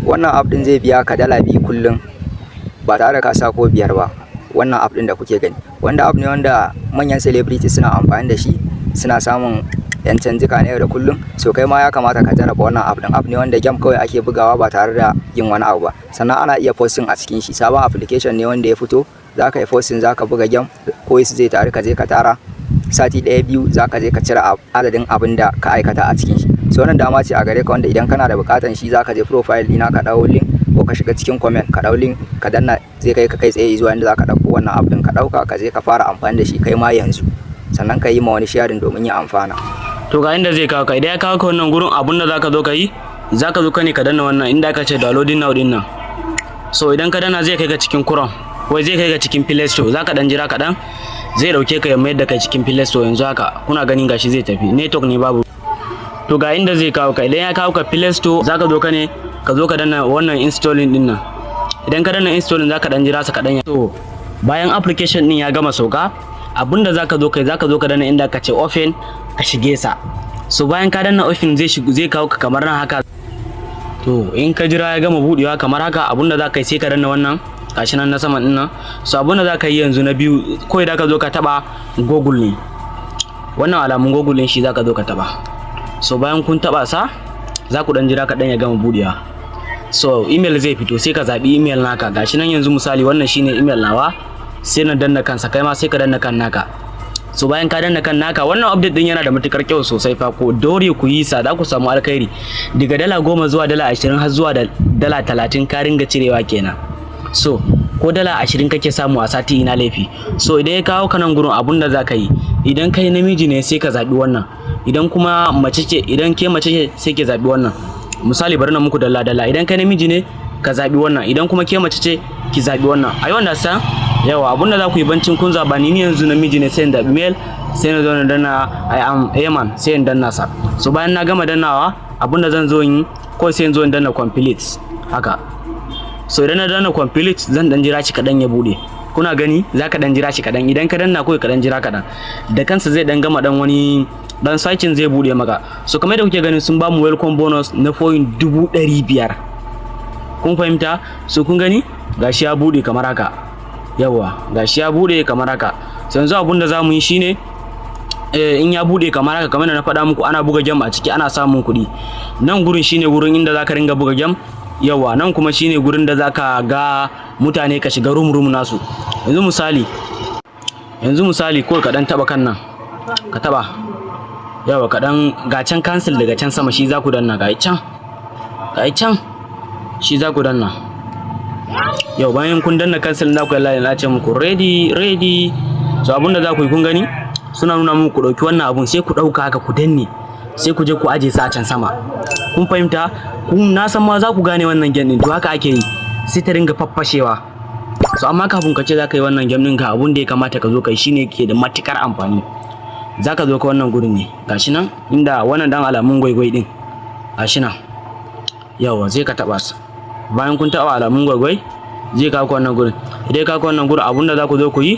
wannan app din zai biya ka $2 kullum ba tare da ka sa ko 5 ba. Wannan app din da kuke gani, wanda app ne wanda manyan celebrities suna amfani da shi, suna samun yan canjika ne da kullum. So kai ma ya kamata ka jarraba wannan app din. App ne wanda game kawai ake bugawa ba tare da yin wani abu ba, sannan ana iya posting a cikin shi. Sabon application ne wanda ya fito, zaka yi posting, zaka buga game, coins zai taru, ka je ka tara, sati 1-2 zaka je ka cire adadin abin da ka aikata a cikin shi. So wannan dama ce a gare ka, wanda idan kana da bukatan shi zaka je profile ɗina ka dawo link, ko ka shiga cikin comment ka dau link ka danna, zai kai ka kai tsaye zuwa inda zaka dauko wannan app din, ka dauka ka je ka fara amfani da shi kai ma yanzu, sannan ka yi ma wani sharing domin ya amfana. To ga inda zai kawo ka, idan ya kawo ka wannan gurin, abun da zaka zo ka yi, zaka zo ka ne ka danna wannan inda aka ce downloading now din nan. So idan ka danna zai kai ka cikin Chrome, ko zai kai ka cikin Play Store. Zaka dan jira kaɗan, zai dauke ka ya mayar da kai cikin Play Store. Yanzu haka kuna ganin gashi zai tafi, network ne babu. To ga inda zai kawo ka, idan ya kawo ka Play Store, zaka zo ka ne ka zo ka danna wannan installing din nan. Idan ka danna installing zaka dan jira sa kaɗan. To bayan application din ya gama sauka, abinda zaka zo kai, zaka zo ka danna inda ka ce open, ka shige sa. So bayan ka danna open zai kawo ka kamar nan haka. To in ka jira ya gama budewa kamar haka, abinda zaka yi sai ka danna wannan gashi nan na saman din nan. So abinda zaka yi yanzu na biyu, kawai da ka zo ka taba Google ne, wannan alamun Google din shi zaka zo ka taba. So bayan kun taba sa, za ku dan jira kaɗan ya gama budewa. So email zai fito, sai ka zabi email naka. Gashi nan yanzu misali wannan shine email nawa, sai na danna kansa, kai ma sai ka danna kan naka. So bayan ka danna kan naka, wannan update din yana da matukar kyau sosai fa, ko dore ku yi sa, za ku samu alkhairi daga $10 zuwa $20 har zuwa $30 ka ringa cirewa kenan. So ko $20 kake samu a sati, ina laifi. So idan ya kawo ka nan gurin, abun da zaka yi, idan kai namiji ne sai ka zabi wannan, idan kuma mace ce, idan ke mace ce sai ke zabi wannan. Misali bari na muku dalla, idan kai namiji ne ka zabi wannan, idan kuma ke mace ce ki zabi wannan. Ai wanda san yawa, abunda za ku yi bancin kun zaba, ni yanzu namiji ne sai in zabi male, sai na zo na danna I am a man, sai in danna sa. So bayan na gama dannawa, abunda zan zo in ko sai in zo in danna complete haka. So idan na danna complete, zan dan jira shi kadan ya bude. Kuna gani zaka dan jira shi kadan, idan ka danna ko ka dan jira kadan, da kansa zai dan gama dan wani dan sacin zai bude maka. So kamar da kuke gani sun ba mu welcome bonus na point 500. Kun fahimta? So kun gani gashi ya bude kamar haka. Yawa gashi ya bude kamar haka. So yanzu abun da zamu yi shine in ya bude kamar haka, kamar da na faɗa muku, ana buga game a ciki, ana samun kuɗi. Nan gurin shine gurin inda zaka ringa buga game. Yawa nan kuma shine gurin da zaka ga mutane ka shiga room nasu. Yanzu misali ko ka dan taba kan nan, ka taba. Yawa kadan ga can cancel daga can sama, shi za ku danna, ga can shi za ku danna. Yau bayan kun danna cancel, za ku yi na ce muku ready. So abunda za ku yi, kun gani suna nuna muku ku dauki wannan abun, sai ku dauka haka ku danne, sai ku je ku aje sa can sama. Kun fahimta? Na san ma za ku gane wannan game din, to haka ake yi, sai ta ringa faffashewa. So amma kafin ka ce za ka yi wannan game din, ka abun da ya kamata ka zo kai shine ke da matukar amfani. Zaka zo ka wannan gurin ne, gashi nan inda wannan dan alamun gwaigwai din, gashi nan. Yawa sai ka taba su. Bayan kun taba alamun gwaigwai, zai kawo ku wannan gurin. Idan ka kawo wannan gurin, abunda za ku zo ku yi,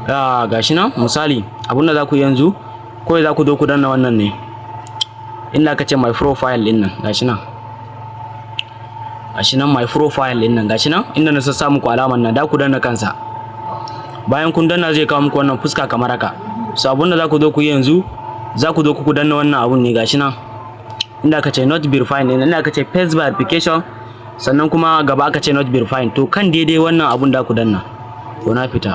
gashi nan misali, abunda za ku yi yanzu, ko za ku zo ku danna wannan ne, inda aka ce my profile din nan, gashi nan my profile din nan, gashi nan inda na sassa muku alaman nan, da ku danna kansa. Bayan kun danna zai kawo muku wannan fuska kamar haka. So abunda za ku zo ku yi yanzu, za ku zo ku danna wannan abun ne, gashi nan inda aka ce not verified, inda aka ce face verification, sannan kuma gaba aka ce not verified. To kan daidai wannan abun da ku danna, ko na fita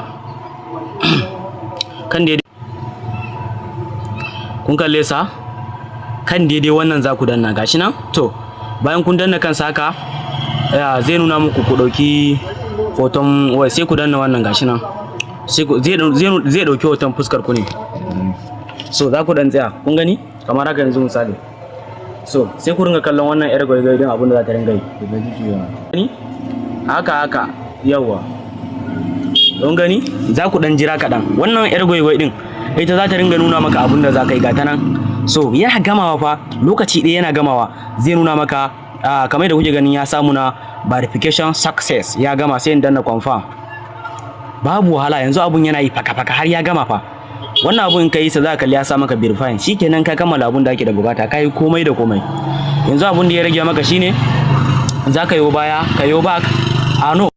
kan daidai, kun kalle sa, kan daidai wannan za ku danna, gashi nan. To bayan kun danna kansa haka, zai nuna muku ku dauki hoton wai, sai ku danna wannan, gashi nan, sai zai dauki hoton fuskar ku ne. So za ku dan tsaya, kun gani kamar haka yanzu misali. So sai ku ringa kallon wannan yar gwaigwai din, abin da za ta ringa yi haka. Yawa don gani, za ku dan jira kaɗan. Wannan yar gwaigwai din ita za ta ringa nuna maka abin da za ka yi, ga ta nan. So yana gamawa fa, lokaci ɗaya yana gamawa, zai nuna maka kamar da kuke gani ya samu na verification success, ya gama. Sai in danna confirm, babu wahala, yanzu abun yana yi faka har ya gama fa. Wannan abun in ka yi sa, za ka kalli ya sa maka verify, shikenan ka kammala abun da ake da bukata, ka yi komai da komai. Yanzu abun da ya rage maka shine za ka yi baya ka yi back no